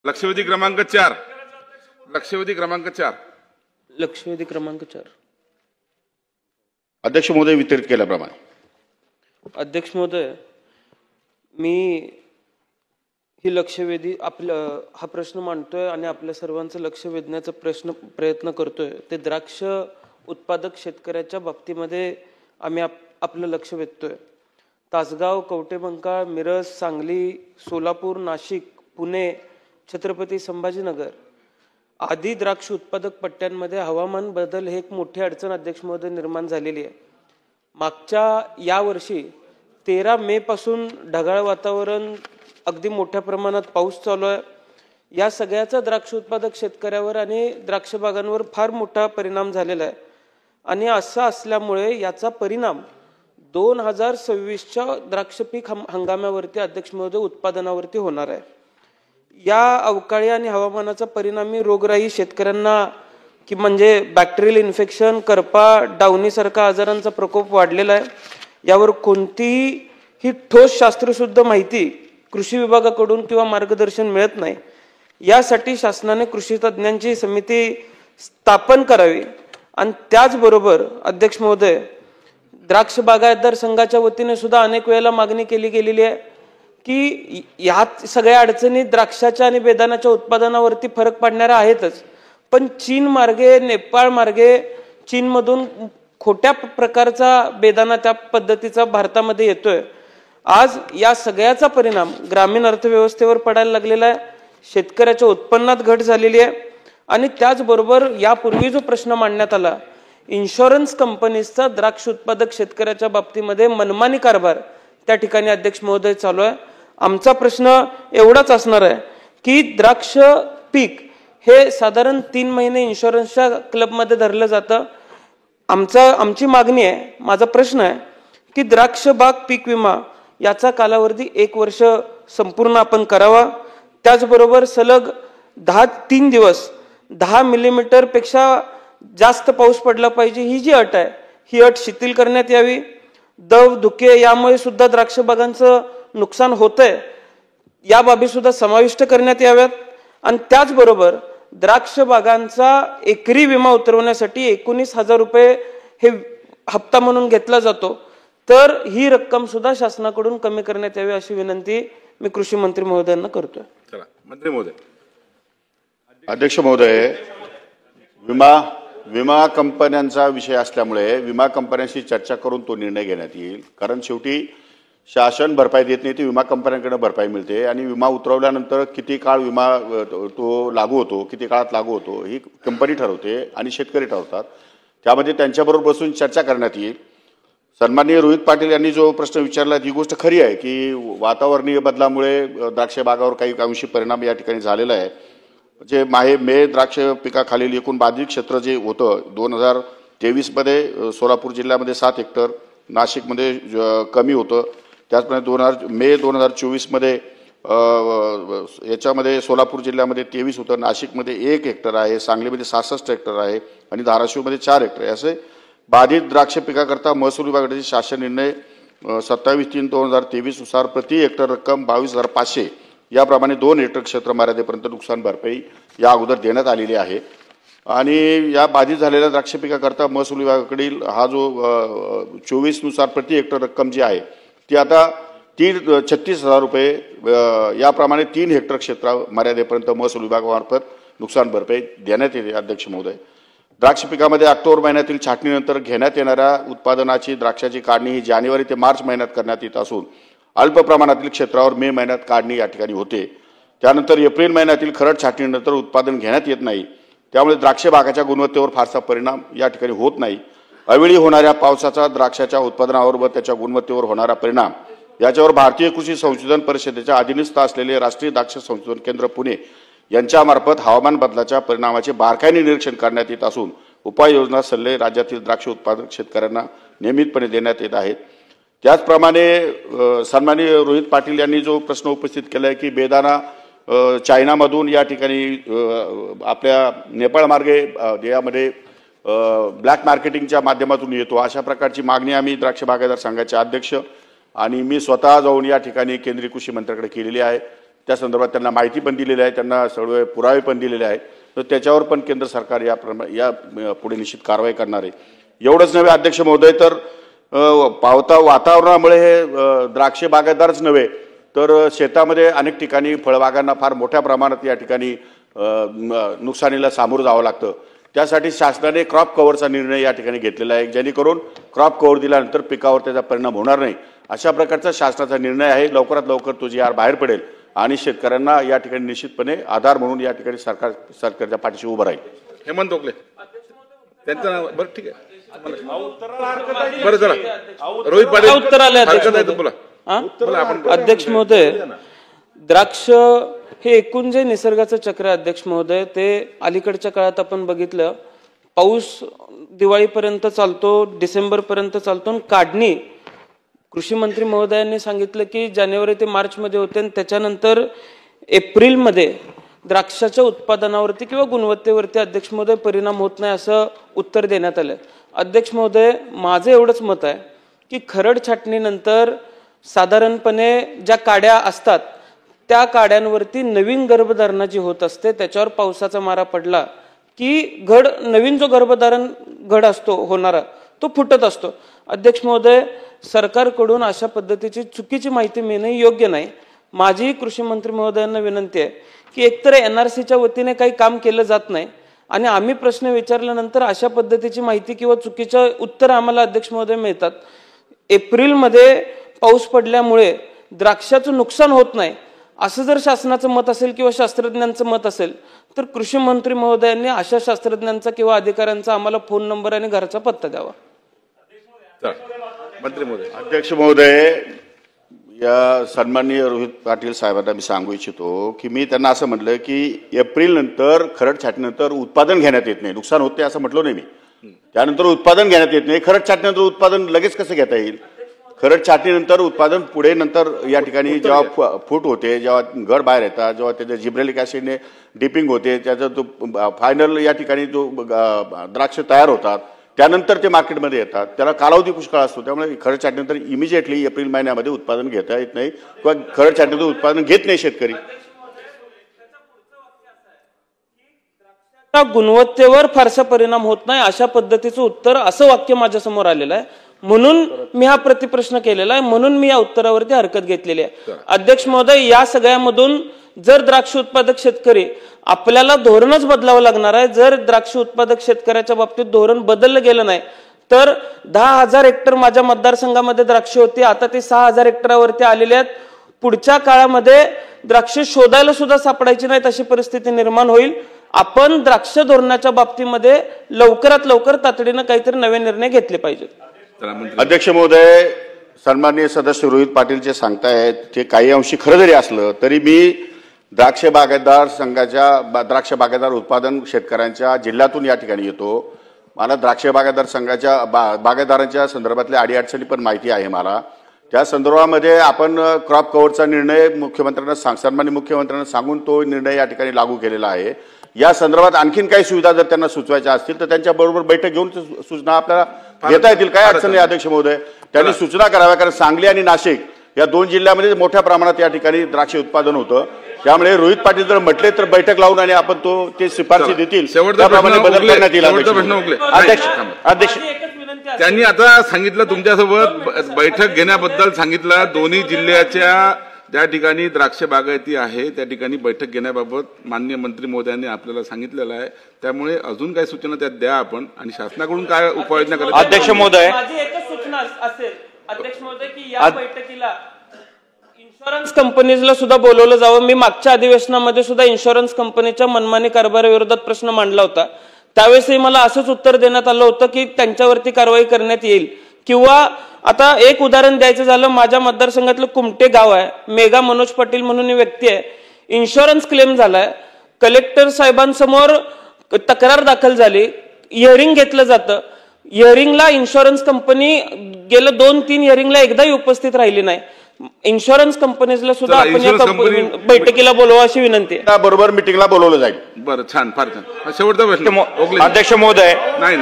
लक्षवेधी क्रमांक 4 लक्षवेधी क्रमांक 4 लक्षवेधी क्रमांक 4 अध्यक्ष महोदय वितरित केल्याप्रमाणे अध्यक्ष महोदय, मी ही लक्षवेधी हा प्रश्न मांडतोय आणि आपल्या सर्वांचं लक्ष वेधण्याचा प्रयत्न करतोय। ते द्राक्ष उत्पादक शेतकऱ्याच्या बाबतीमध्ये आम्ही आपलं लक्ष वेधतोय। तासगाव, कवटेमंका, मिरज, सांगली, सोलापूर, नाशिक, पुणे, छत्रपती संभाजीनगर आदी द्राक्ष उत्पादक पट्ट्यांमध्ये हवामान बदल हे एक मोठी अडचण अध्यक्ष महोदय निर्माण झालेली आहे। मागच्या या वर्षी 13 मे पासून ढगाळ वातावरण, अगदी मोठ्या प्रमाणात पाऊस चालू आहे। या सगळ्याचा द्राक्ष उत्पादक शेतकऱ्यावर आणि द्राक्ष बागांवर फार मोठा परिणाम झालेला आहे आणि असं असल्यामुळे याचा परिणाम 2026च्या द्राक्ष पीक हंगामावरती अध्यक्ष महोदय उत्पादनावरती होणार आहे। या अवकाळी आणि हवामानाचा परिणामी रोगराई शेतकऱ्यांना की म्हणजे बॅक्टेरियल इन्फेक्शन, करपा, डाउनी सारखा आजारांचा प्रकोप वाढलेला आहे। यावर कोणतीही ठोस शास्त्रशुद्ध माहिती कृषी विभागाकडून किंवा मार्गदर्शन मिळत नाही। यासाठी शासनाने कृषी तज्ञांची समिती स्थापन करावी आणि त्याचबरोबर अध्यक्ष महोदय, द्राक्ष बागायतदार संघाच्या वतीने सुद्धा अनेक वेळेला मागणी केली गेलेली आहे की यात सगळ्या अडचणी द्राक्षाच्या आणि बेदाण्याच्या उत्पादनावरती फरक पडणाऱ्या आहेतच, पण चीन मार्गे, नेपाळ मार्गे, चीनमधून खोट्या प्रकारचा बेदाणा त्या पद्धतीचा भारतामध्ये येतोय। आज या सगळ्याचा परिणाम ग्रामीण अर्थव्यवस्थेवर पडायला लागलेला आहे। शेतकऱ्याच्या उत्पन्नात घट झालेली आहे आणि त्याचबरोबर यापूर्वी जो प्रश्न मांडण्यात आला, इन्शुरन्स कंपनीजचा द्राक्ष उत्पादक शेतकऱ्याच्या बाबतीमध्ये मनमानी कारभार त्या ठिकाणी अध्यक्ष महोदय चालू आहे। आमचा प्रश्न एवढाच असणार आहे की द्राक्ष पीक हे साधारण 3 महिने इन्शुरन्सच्या क्लबमध्ये धरलं जातं। आमची मागणी आहे, माझा प्रश्न आहे की द्राक्ष बाग पीक विमा याचा कालावधी 1 वर्ष संपूर्ण आपण करावा। त्याचबरोबर सलग 3 दिवस 10 मिलीमीटर पेक्षा जास्त पाऊस पडला पाहिजे, ही जी अट आहे ही अट शिथिल करण्यात यावी। दव, धुके यामुळे सुद्धा द्राक्ष बागांचं नुकसान होतंय, या बाबी सुद्धा समाविष्ट करण्यात याव्यात आणि त्याचबरोबर द्राक्ष बागांचा एकरी विमा उतरवण्यासाठी 19,000 रुपये हे हप्ता म्हणून घेतला जातो, तर ही रक्कम सुद्धा शासनाकडून कमी करण्यात यावी अशी विनंती मी कृषी मंत्री महोदयांना करतोय। चला मंत्री महोदय। अध्यक्ष महोदय, विमा कंपन्यांचा विषय असल्यामुळे विमा कंपन्यांशी चर्चा करून तो निर्णय घेण्यात येईल, कारण शेवटी शासन भरपाई देत नाही, ती विमा कंपन्यांकडे भरपाई मिळते आणि विमा उतरवल्यानंतर किती काळ विमा तो लागू होतो, किती काळात लागू होतो ही कंपनी ठरवते आणि शेतकरी ठरवतात। त्यामध्ये त्यांच्याबरोबर बसून चर्चा करण्यात येईल। सन्माननीय रोहित पाटील यांनी जो प्रश्न विचारला ही गोष्ट खरी आहे की वातावरणीय बदलामुळे द्राक्ष बागावर काही अंशी परिणाम या ठिकाणी झालेला आहे। जे मे द्राक्ष पिकाखालील एकूण बाधित क्षेत्र जे होतं 2023मध्ये सोलापूर जिल्ह्यामध्ये 7 हेक्टर, नाशिकमध्ये कमी होतं। त्याचप्रमाणे मे 2024मध्ये याच्यामध्ये सोलापूर जिल्ह्यामध्ये 23 होतं, नाशिकमध्ये 1 हेक्टर आहे, सांगलीमध्ये 66 हेक्टर आहे आणि धाराशिवमध्ये 4 हेक्टर आहे। असे बाधित द्राक्ष पिकाकरता महसूल विभागाचे शासन निर्णय 27/3/2023 नुसार प्रति हेक्टर रक्कम 22,500 याप्रमाणे 2 हेक्टर क्षेत्र मर्यादेपर्यंत नुकसान भरपाई या अगोदर देण्यात आलेली आहे आणि या बाधित झालेल्या द्राक्ष पिकाकरता महसूल विभागाकडील हा जो 24 नुसार प्रति हेक्टर रक्कम जी आहे ती आता 36,000 रुपये याप्रमाणे 3 हेक्टर क्षेत्र मर्यादेपर्यंत महसूल विभागामार्फत नुकसान भरपाई देण्यात येते। अध्यक्ष महोदय, द्राक्ष पिकामध्ये ऑक्टोबर महिन्यातील छाटणीनंतर घेण्यात येणाऱ्या उत्पादनाची द्राक्षाची काढणी ही जानेवारी ते मार्च महिन्यात करण्यात येत असून अल्प प्रमाणातील क्षेत्रावर मे महिन्यात काढणी या ठिकाणी होते। त्यानंतर एप्रिल महिन्यातील खरड छाटणीनंतर उत्पादन घेण्यात येत नाही, त्यामुळे द्राक्ष बागाच्या गुणवत्तेवर फारसा परिणाम या ठिकाणी होत नाही। अवेळी होणाऱ्या पावसाचा द्राक्षाच्या उत्पादनावर व त्याच्या गुणवत्तेवर होणारा परिणाम याच्यावर भारतीय कृषी संशोधन परिषदेच्या अधीनस्थ असलेले राष्ट्रीय द्राक्ष संशोधन केंद्र पुणे यांच्यामार्फत हवामान बदलाच्या परिणामाचे बारकाईने निरीक्षण करण्यात येत असून उपाययोजना सल्ले राज्यातील द्राक्ष उत्पादक शेतकऱ्यांना नियमितपणे देण्यात येत आहेत। त्याचप्रमाणे सन्माननीय रोहित पाटील यांनी जो प्रश्न उपस्थित केला आहे की बेदाणा चायनामधून या ठिकाणी आपल्या नेपाळ मार्गे यामध्ये ब्लॅक मार्केटिंगच्या माध्यमातून येतो, अशा प्रकारची मागणी आम्ही द्राक्ष बागायतदार संघाचे अध्यक्ष आणि मी स्वतः जाऊन या ठिकाणी केंद्रीय कृषी मंत्र्याकडे केलेली आहे। त्या संदर्भात त्यांना माहिती पण दिलेली आहे, त्यांना सर्व पुरावे पण दिलेले आहेत. तर त्याच्यावर पण केंद्र सरकार या पुढे निश्चित कारवाई करणार आहे. एवढंच नव्हे अध्यक्ष महोदय, तर पावता वातावरणामुळे हे द्राक्ष बागायतदारच नव्हे तर शेतामध्ये अनेक ठिकाणी फळबागांना फार मोठ्या प्रमाणात या ठिकाणी नुकसानीला सामोरं जावं लागतं. त्यासाठी शासनाने क्रॉप कव्हरचा निर्णय या ठिकाणी घेतलेला आहे, जेणेकरून क्रॉप कव्हर दिल्यानंतर पिकावर त्याचा परिणाम होणार नाही अशा प्रकारचा शासनाचा निर्णय आहे. लवकरात लवकर तो जी आर बाहेर पडेल आणि शेतकऱ्यांना या ठिकाणी निश्चितपणे आधार म्हणून या ठिकाणी सरकारच्या पाठीशी उभं राहील. हेमंत ओकले त्यांचं नाव बरं ठीक आहे. बरं चला रोहित पाटील उत्तर आलं हरकत आहे तर बोला. अध्यक्ष महोदय, द्राक्ष हे एकूण जे निसर्गाचं चक्र आहे अध्यक्ष महोदय, ते अलीकडच्या काळात आपण बघितलं, पाऊस दिवाळीपर्यंत चालतो, डिसेंबर पर्यंत चालतो आणि काढणी कृषी मंत्री महोदयांनी सांगितलं की जानेवारी ते मार्च मध्ये होते आणि त्याच्यानंतर एप्रिलमध्ये द्राक्षाच्या उत्पादनावरती किंवा गुणवत्तेवरती अध्यक्ष महोदय परिणाम होत नाही असं उत्तर देण्यात आलं. अध्यक्ष महोदय, माझं एवढंच मत आहे की खरड छाटणीनंतर साधारणपणे ज्या काड्या असतात त्या काड्यांवरती नवीन गर्भधारणा जी होत असते त्याच्यावर पावसाचा मारा पडला की नवीन जो गर्भधारण घड असतो होणारा तो फुटत असतो. अध्यक्ष महोदय, सरकारकडून अशा पद्धतीची चुकीची माहिती मिळणं योग्य नाही. माझी कृषी मंत्री महोदयांना विनंती आहे की एकतर NRCच्या वतीने काही काम केलं जात नाही आणि आम्ही प्रश्न विचारल्यानंतर अशा पद्धतीची माहिती किंवा चुकीचं उत्तर आम्हाला अध्यक्ष महोदय मिळतात. एप्रिलमध्ये पाऊस पडल्यामुळे द्राक्षाचं नुकसान होत नाही असं जर शासनाचं मत असेल किंवा शास्त्रज्ञांचं मत असेल तर कृषी मंत्री महोदयांनी अशा शास्त्रज्ञांचा किंवा अधिकाऱ्यांचा आम्हाला फोन नंबर आणि घरचा पत्ता द्यावा. मंत्री महोदय. अध्यक्ष महोदय, या सन्माननीय रोहित पाटील साहेबांना मी सांगू इच्छितो की मी त्यांना असं म्हटलं की एप्रिल नंतर खरड छाटणीनंतर उत्पादन घेण्यात येत नाही, नुकसान होते असं म्हटलं नाही मी. त्यानंतर उत्पादन घेण्यात येत नाही, खरड छाटणीनंतर उत्पादन लगेच कसं घेता येईल? खरड छाटणीनंतर उत्पादन पुढे नंतर या ठिकाणी जेव्हा फूट होते, जेव्हा घड बाहेर येतात, जेव्हा त्याच्या जिब्रेलिक ॲसिडने डिपिंग होते, त्याचा जो फायनल या ठिकाणी जो द्राक्ष तयार होतात त्यानंतर ते मार्केटमध्ये येतात, त्याला कालावधी पुष्कळ असतो. त्यामुळे खरड छाटणीनंतर इमिजिएटली एप्रिल महिन्यामध्ये उत्पादन घेता येत नाही किंवा खरड छाटणीनंतर उत्पादन घेत नाही शेतकरी. गुणवत्तेवर फारसा परिणाम होत नाही अशा पद्धतीचं उत्तर, असं वाक्य माझ्या समोर आलेलं आहे. म्हणून मी हा प्रतिप्रश्न केलेला आहे, म्हणून मी या उत्तरावरती हरकत घेतलेली आहे. अध्यक्ष महोदय, या सगळ्यामधून जर द्राक्ष उत्पादक शेतकरी, आपल्याला धोरणच बदलावं लागणार आहे. जर द्राक्ष उत्पादक शेतकऱ्याच्या बाबतीत धोरण बदललं गेलं नाही तर 10,000 हेक्टर माझ्या मतदारसंघामध्ये द्राक्ष होती, आता ते 6,000 हेक्टरवरती आलेले आहेत. पुढच्या काळामध्ये द्राक्ष शोधायला सुद्धा सापडायची नाहीत अशी परिस्थिती निर्माण होईल. आपण द्राक्ष धोरणाच्या बाबतीमध्ये लवकरात लवकर तातडीनं काहीतरी नवे निर्णय घेतले पाहिजेत. अध्यक्ष महोदय, सन्माननीय सदस्य रोहित पाटील जे सांगतायत ते काही अंशी खरं जरी असलं तरी मी द्राक्ष बागायतदार उत्पादन शेतकऱ्यांच्या जिल्ह्यातून या ठिकाणी येतो. मला द्राक्ष बागायतदार संघाच्या बागायतदारांच्या संदर्भातल्या अडीअडचणी पण माहिती आहे मला. त्या संदर्भामध्ये आपण क्रॉप कव्हरचा निर्णय सन्माननीय मुख्यमंत्र्यांना सांगून तो निर्णय या ठिकाणी लागू केलेला आहे. या संदर्भात आणखीन काही सुविधा जर त्यांना सुचवायच्या असतील तर त्यांच्याबरोबर बैठक घेऊन सूचना आपल्याला घेता येतील. काय अडचण नाही अध्यक्ष महोदय, त्यांनी सूचना कराव्या, कारण सांगली आणि नाशिक या 2 जिल्ह्यामध्ये मोठ्या प्रमाणात या ठिकाणी द्राक्ष उत्पादन होतं. त्यामुळे रोहित पाटील जर म्हटले तर बैठक लावून आणि आपण ते शिफारशी देतील त्याप्रमाणे बदल करण्यात येईल. अध्यक्ष त्यांनी आता सांगितलं तुमच्यासोबत बैठक घेण्याबद्दल सांगितलं. दोन्ही जिल्ह्याच्या ज्या ठिकाणी द्राक्ष बागायती आहे त्या ठिकाणी बैठक घेण्याबाबत माननीय मंत्री महोदयांनी आपल्याला सांगितलेलं आहे. त्यामुळे अजून काही सूचना त्यात द्या आपण आणि शासनाकडून काय उपाययोजना करायची. अध्यक्ष महोदय, माझी एकच सूचना असेल अध्यक्ष महोदय की या बैठकीला इन्शुरन्स कंपनीजला सुद्धा बोलवलं जावं. मी मागच्या अधिवेशनामध्ये सुद्धा इन्शुरन्स कंपनीच्या मनमानी कारभाराविरोधात प्रश्न मांडला होता. त्यावेळेसही मला असंच उत्तर देण्यात आलं होतं की त्यांच्यावरती कारवाई करण्यात येईल. किंवा आता एक उदाहरण द्यायचं झालं, माझ्या मतदारसंघातलं कुमटे गाव आहे, मेघा मनोज पाटील म्हणून व्यक्ती आहे, इन्शुरन्स क्लेम झालाय, कलेक्टर साहेबांसमोर तक्रार दाखल झाली, हिअरिंग घेतलं जातं. हिअरिंगला इन्शुरन्स कंपनी गेलं 2-3 हिअरिंगला एकदाही उपस्थित राहिली नाही. इन्शुरन्स कंपनीजला सुद्धा आपण या बैठकीला बोलवा अशी विनंती आहे. बरोबर मिटिंगला बोलवलं जाईल. बरं, छान, फार छान. शेवटचा प्रश्न अध्यक्ष महोदय, नाही